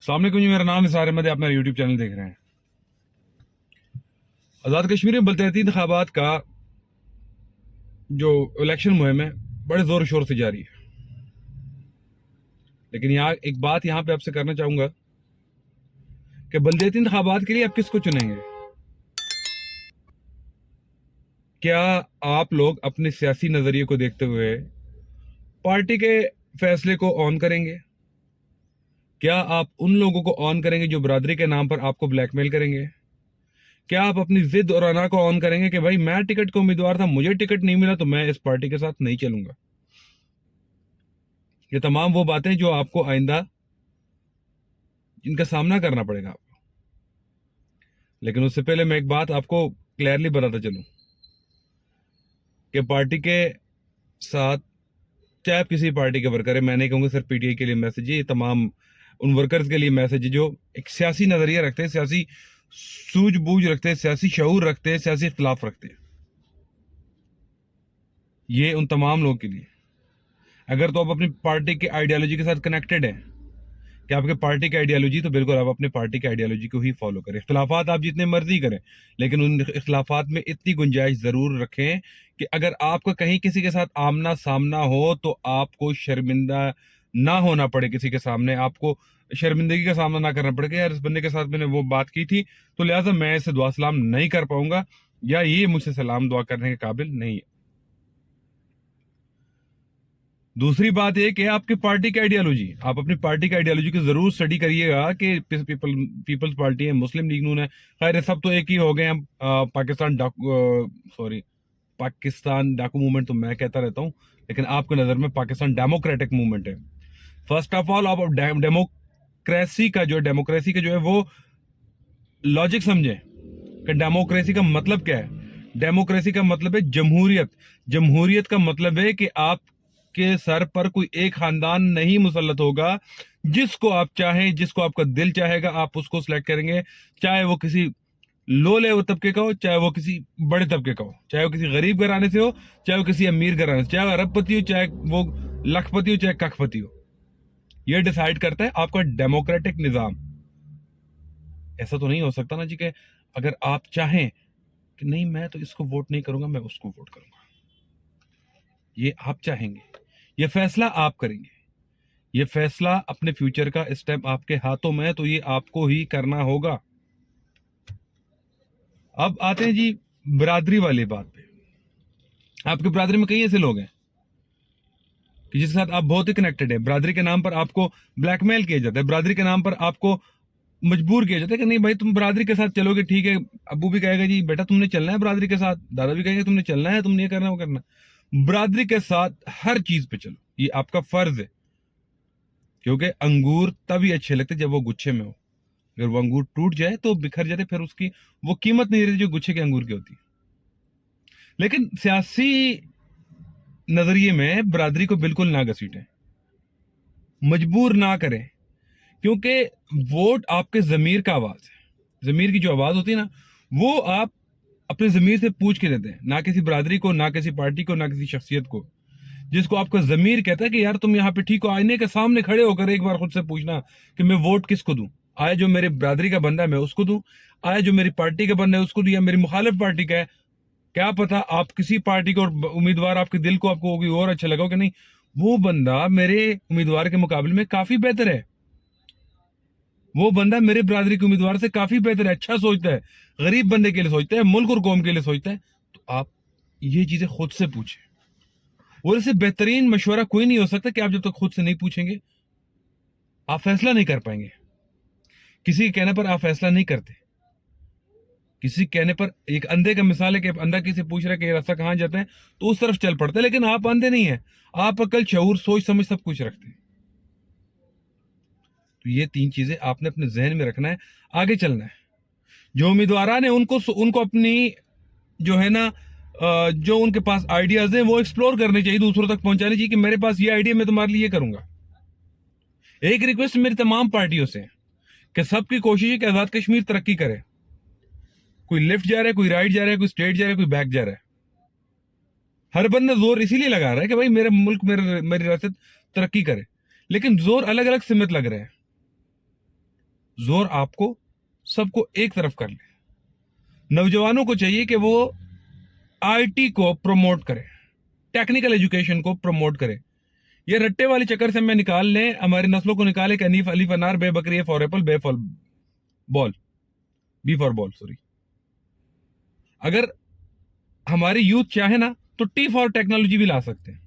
सामने को जी, मेरा नाम निसार अहमद है। आप मेरा यूट्यूब चैनल देख रहे हैं। आज़ाद कश्मीर में बलदियाती इंतखाबात का जो इलेक्शन मुहिम है बड़े जोर शोर से जारी है। लेकिन यहाँ एक बात यहाँ पे आपसे करना चाहूंगा कि बलदियाती इंतखाबात के लिए आप किसको चुनेंगे? क्या आप लोग अपने सियासी नजरिए को देखते हुए पार्टी के फैसले को ऑन करेंगे? क्या आप उन लोगों को ऑन करेंगे जो बरादरी के नाम पर आपको ब्लैकमेल करेंगे? क्या आप अपनी जिद और अना को ऑन करेंगे कि भाई मैं टिकट का उम्मीदवार था, मुझे टिकट नहीं मिला तो मैं इस पार्टी के साथ नहीं चलूंगा? ये तमाम वो बातें जो आपको आइंदा इनका सामना करना पड़ेगा आपको। लेकिन उससे पहले मैं एक बात आपको क्लियरली बताता चलूं कि पार्टी के साथ, चाहे आप किसी पार्टी के वर्कर है, मैं नहीं कहूंगा सिर्फ पीटीआई के लिए मैसेज है, ये तमाम उन वर्कर्स के लिए मैसेज है जो एक सियासी नजरिया रखते हैं, सियासी सूझबूझ रखते हैं, सियासी शऊर रखते हैं, सियासी इख्तलाफ रखते हैं। ये उन तमाम लोगों के लिए, अगर तो आप अपनी पार्टी की आइडियोलॉजी के साथ कनेक्टेड है कि आपके पार्टी की आइडियोलॉजी, तो बिल्कुल आप अपने पार्टी की आइडियोलॉजी को ही फॉलो करें। इख्तलाफात आप जितने मर्जी करें, लेकिन उन इख्तलाफात में इतनी गुंजाइश जरूर रखें कि अगर आपका कहीं किसी के साथ आमना सामना हो तो आपको शर्मिंदा ना होना पड़े, किसी के सामने आपको शर्मिंदगी का सामना ना करना पड़े कि यार इस बंदे के साथ मैंने वो बात की थी तो लिहाजा मैं इसे दुआ सलाम नहीं कर पाऊंगा, या ये मुझसे सलाम दुआ करने के काबिल नहीं है। दूसरी बात यह कि आपकी पार्टी की आइडियोलॉजी, आप अपनी पार्टी की आइडियोलॉजी को जरूर स्टडी करिएगा कि पीपल्स पार्टी है, मुस्लिम लीग नून है, खैर सब तो एक ही हो गए हैं। पाकिस्तान डाकू मूवमेंट तो मैं कहता रहता हूं, लेकिन आपकी नजर में पाकिस्तान डेमोक्रेटिक मूवमेंट है। फर्स्ट ऑफ ऑल आप डेमोक्रेसी का जो है वो लॉजिक समझें कि डेमोक्रेसी का मतलब क्या है। डेमोक्रेसी का मतलब है जमहूरियत। जमहूरियत का मतलब है कि आपके सर पर कोई एक खानदान नहीं मुसल्लत होगा, जिसको आप चाहें, जिसको आपका दिल चाहेगा आप उसको सिलेक्ट करेंगे, चाहे वो किसी लो लेवल तबके का हो, चाहे वो किसी बड़े तबके का हो, चाहे वो किसी गरीब घराने से हो, चाहे वो किसी अमीर घराने से, चाहे वो अरबपति हो, चाहे वो लखपति हो, चाहे कखपति हो। यह डिसाइड करता है आपका डेमोक्रेटिक निजाम। ऐसा तो नहीं हो सकता ना जी कि अगर आप चाहें कि नहीं मैं तो इसको वोट नहीं करूंगा, मैं उसको वोट करूंगा। ये आप चाहेंगे, ये फैसला आप करेंगे, ये फैसला अपने फ्यूचर का स्टेप आपके हाथों में है, तो ये आपको ही करना होगा। अब आते हैं जी बरादरी वाली बात पे। आपकी बरादरी में कई ऐसे लोग हैं कि जिसके साथ आप बहुत ही कनेक्टेड है। बरादरी के नाम पर आपको ब्लैकमेल किया जाता है, बरादरी के नाम पर आपको मजबूर किया जाता है कि नहीं भाई तुम बरादरी के साथ चलोगे, ठीक है। अबू भी कहेगा जी बेटा तुमने चलना है बरादरी के साथ, दादा भी कहेगा तुमने चलना है, तुमने ये करना वो करना। बरादरी के साथ हर चीज पे चलो, ये आपका फर्ज है। क्योंकि अंगूर तभी अच्छे लगते जब वो गुच्छे में हो। अगर वो अंगूर टूट जाए तो बिखर जाते, फिर उसकी वो कीमत नहीं रहती जो गुच्छे के अंगूर की होती है। लेकिन सियासी नजरिए में बरादरी को बिल्कुल ना घसीटें, मजबूर ना करें, क्योंकि वोट आपके जमीर का आवाज है। जमीर की जो आवाज होती है ना, वो आप अपने जमीर से पूछ के देते हैं, ना किसी बरादरी को, ना किसी पार्टी को, ना किसी शख्सियत को। जिसको आपका जमीर कहता है कि यार तुम यहाँ पे ठीक हो, आईने के सामने खड़े होकर एक बार खुद से पूछना कि मैं वोट किसको दूं। आया जो मेरी बरादरी का बंदा है मैं उसको दूं, आया जो मेरी पार्टी का बंदा है उसको दूं, या मेरी मुखालिफ पार्टी का है। क्या पता आप किसी पार्टी को और उम्मीदवार आपके दिल को आपको होगी और अच्छा लगा हो कि नहीं वो बंदा मेरे उम्मीदवार के मुकाबले में काफी बेहतर है, वो बंदा मेरे बरादरी के उम्मीदवार से काफी बेहतर है, अच्छा सोचता है, गरीब बंदे के लिए सोचता है, मुल्क और कौम के लिए सोचता है। तो आप ये चीजें खुद से पूछें। और इससे बेहतरीन मशवरा कोई नहीं हो सकता कि आप जब तक खुद से नहीं पूछेंगे आप फैसला नहीं कर पाएंगे। किसी के कहने पर आप फैसला नहीं करते। किसी के कहने पर, एक अंधे का मिसाल है कि अंधा किसी पूछ रहा है कि रास्ता कहां जाता है तो उस तरफ चल पड़ता है, लेकिन आप अंधे नहीं है, आप अकल, शऊर, सोच समझ सब कुछ रखते हैं। तो ये तीन चीजें आपने अपने जहन में रखना है, आगे चलना है। जो उम्मीदवार ने उनको अपनी जो है ना जो उनके पास आइडियाज हैं वो एक्सप्लोर करने चाहिए, दूसरों तक पहुंचाने चाहिए कि मेरे पास ये आइडिया, मैं तुम्हारे लिए करूंगा। एक रिक्वेस्ट मेरी तमाम पार्टियों से कि सबकी कोशिश है कि आजाद कश्मीर तरक्की करे। कोई लेफ्ट जा रहा है, कोई राइट जा रहा है, कोई स्ट्रेट जा रहा है, कोई बैक जा रहा है। हर बंदा जोर इसीलिए लगा रहा है कि भाई मेरा मुल्क, मेरी रियासत तरक्की करे, लेकिन जोर अलग अलग सिमत लग रहा है। जोर आपको सबको एक तरफ कर ले. नौजवानों को चाहिए कि वो आईटी को प्रमोट करें, टेक्निकल एजुकेशन को प्रमोट करें. ये रट्टे वाले चक्कर से मैं निकाल लें, हमारी नस्लों को निकाले कि अनीफ अलीफ अनार बे बकरी फॉर एप्पल बे for ball, B for ball sorry. अगर हमारी यूथ चाहे ना तो टी फॉर टेक्नोलॉजी भी ला सकते हैं.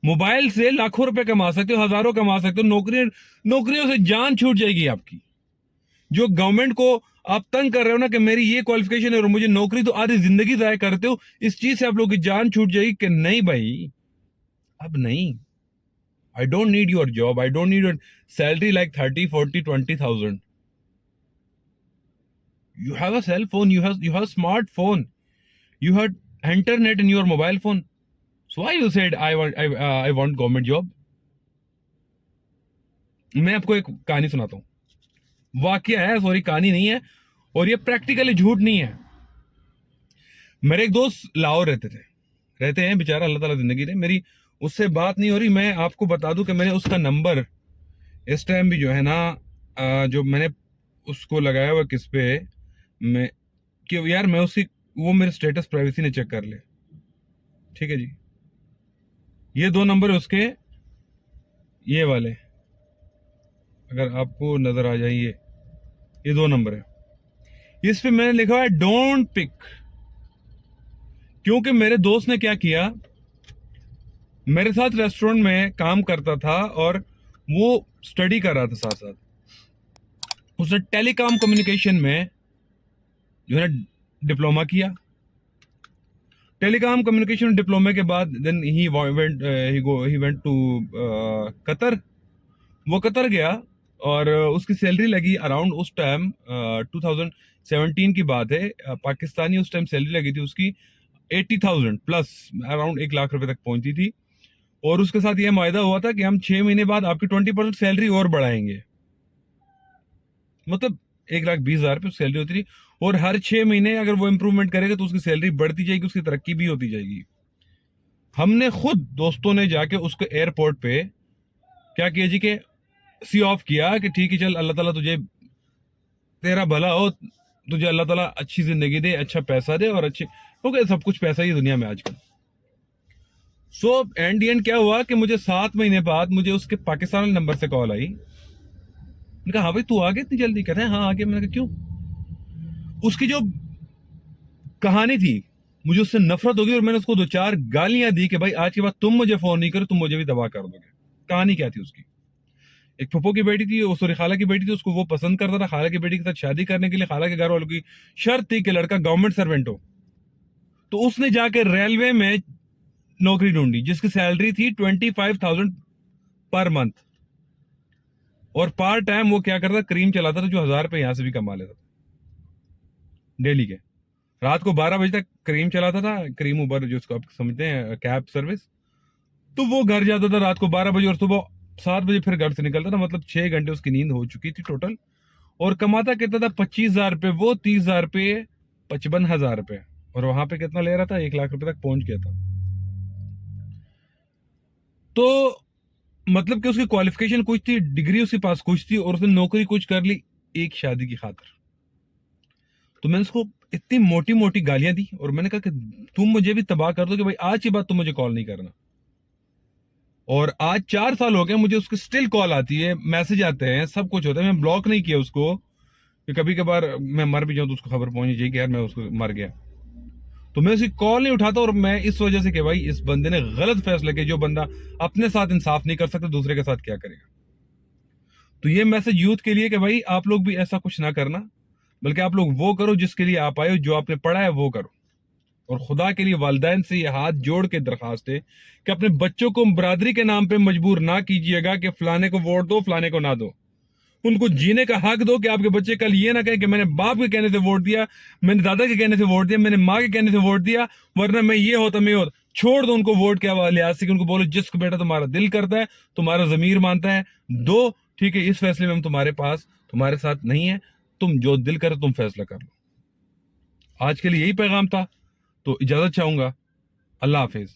मोबाइल से लाखों रुपए कमा सकते हो, हजारों कमा सकते हो. नौकरियों से जान छूट जाएगी आपकी. जो गवर्नमेंट को आप तंग कर रहे हो ना कि मेरी ये क्वालिफिकेशन है और मुझे नौकरी, तो आधी जिंदगी जाया करते हो. इस चीज से आप लोगों की जान छूट जाएगी कि नहीं भाई, अब नहीं. I don't need your job, I don't need your salary like 30, 40, 20,000. You have a cell phone, you have a smartphone, you have internet in your mobile phone. So why you said I want government job? मैं आपको एक कहानी सुनाता हूँ. वाकया है, sorry कहानी नहीं है, और ये प्रैक्टिकली झूठ नहीं है. मेरे एक दोस्त लाहौर रहते हैं बेचारा, अल्लाह ताला जिंदगी दे. मेरी उससे बात नहीं हो रही. मैं आपको बता दूं कि मैंने उसका नंबर इस टाइम भी जो है ना, जो मैंने उसको लगाया हुआ किस पे, मैं कि यार मैं उसकी वो मेरे स्टेटस प्राइवेसी ने चेक कर ले. ठीक है जी, ये 2 नंबर है उसके, ये वाले अगर आपको नजर आ जाए, ये 2 नंबर है. इस पे मैंने लिखा है डोंट पिक. क्योंकि मेरे दोस्त ने क्या किया, मेरे साथ रेस्टोरेंट में काम करता था और वो स्टडी कर रहा था साथ साथ. उसने टेलीकॉम कम्युनिकेशन में जो है डिप्लोमा किया. टेलीकॉम कम्युनिकेशन डिप्लोमा के बाद then he went to Qatar. वो कतर गया और उसकी सैलरी लगी अराउंड उस टाइम 2017 की बात है, पाकिस्तानी उस टाइम सैलरी लगी थी उसकी 80,000 प्लस, अराउंड 1 लाख रुपए तक पहुंची थी. और उसके साथ यह मायदा हुआ था कि हम 6 महीने बाद आपकी 20% सैलरी और बढ़ाएंगे. मतलब 1,20,000 रुपये सैलरी होती थी, और हर 6 महीने अगर वो इंप्रूवमेंट करेगा तो उसकी सैलरी बढ़ती जाएगी, उसकी तरक्की भी होती जाएगी. हमने खुद दोस्तों ने जाके उसको एयरपोर्ट पे क्या किया जी के सी ऑफ किया कि ठीक है चल, अल्लाह ताला तुझे, तेरा भला हो, तुझे अल्लाह ताला अच्छी जिंदगी दे, अच्छा पैसा दे, और अच्छे, क्योंकि सब कुछ पैसा ही दुनिया में आजकल. सो एंड क्या हुआ कि मुझे 7 महीने बाद मुझे उसके पाकिस्तान नंबर से कॉल आई. मैंने कहा हाँ भाई तू आ गया इतनी जल्दी? कहते हैं हाँ आ गया. मैंने कहा क्यों? उसकी जो कहानी थी, मुझे उससे नफरत होगी, और मैंने उसको 2-4 गालियां दी कि भाई आज के बाद तुम मुझे फोन नहीं करो, तुम मुझे भी तबाह कर दोगे. कहानी क्या थी उसकी? एक फुप्पो की बेटी थी, सॉरी खाला की बेटी थी, उसको वो पसंद करता था. खाला की बेटी के साथ शादी करने के लिए खाला के घर वालों की शर्त थी कि लड़का गवर्नमेंट सर्वेंट हो. तो उसने जाके रेलवे में नौकरी ढूंढी जिसकी सैलरी थी 25,000 पर मंथ, और पार्ट टाइम वो क्या करता, क्रीम चलाता था, जो 1,000 रुपए यहां से भी कमा लेता था डेली के. रात को 12 बजे तक क्रीम चलाता था, क्रीम उबर जिसको आप समझते हैं कैब सर्विस. तो वो घर जाता था रात को 12 बजे और सुबह 7 बजे फिर घर से निकलता था. मतलब 6 घंटे उसकी नींद हो चुकी थी टोटल. और कमाता कितना था? 25,000 रुपये वो, 30,000 रुपये, 55,000 रुपये. और वहां पे कितना ले रहा था? 1 लाख रुपए तक पहुंच गया था. तो मतलब कि उसकी क्वालिफिकेशन कुछ थी, डिग्री उसके पास कुछ थी, और उसने नौकरी कुछ कर ली एक शादी की खातिर. तो मैंने उसको इतनी मोटी मोटी गालियां दी, और मैंने कहा कि तुम मुझे भी तबाह कर दो कि भाई आज के बाद तुम मुझे कॉल नहीं करना. और आज 4 साल हो गए, मुझे उसकी स्टिल कॉल आती है, मैसेज आते हैं, सब कुछ होता है. मैं ब्लॉक नहीं किया उसको कि कभी कभार मैं मर भी जाऊं तो उसको खबर पहुंचनी चाहिए कि यार मैं उसको मर गया. तो मैं उसकी कॉल नहीं उठाता, और मैं इस वजह से कि भाई इस बंदे ने गलत फैसला किया. जो बंदा अपने साथ इंसाफ नहीं कर सकता, दूसरे के साथ क्या करेगा? तो ये मैसेज यूथ के लिए कि भाई आप लोग भी ऐसा कुछ ना करना, बल्कि आप लोग वो करो जिसके लिए आप आए हो, जो आपने पढ़ा है वो करो. और खुदा के लिए वालिदैन से ये हाथ जोड़ के दरखास्त है कि अपने बच्चों को बरादरी के नाम पे मजबूर ना कीजिएगा कि फलाने को वोट दो, फलाने को ना दो. उनको जीने का हक दो कि आपके बच्चे कल ये ना कहें कि मैंने बाप के कहने से वोट दिया, मैंने दादा के कहने से वोट दिया, मैंने माँ के कहने से वोट दिया, वरना मैं ये होता मैं होता. छोड़ दो उनको वोट के लिहाज से, कि उनको बोलो जिसको बेटा तुम्हारा दिल करता है, तुम्हारा जमीर मानता है, दो. ठीक है, इस फैसले में हम तुम्हारे पास, तुम्हारे साथ नहीं है. तुम जो दिल करे तुम फैसला कर लो. आज के लिए यही पैगाम था, तो इजाजत चाहूंगा. अल्लाह हाफिज.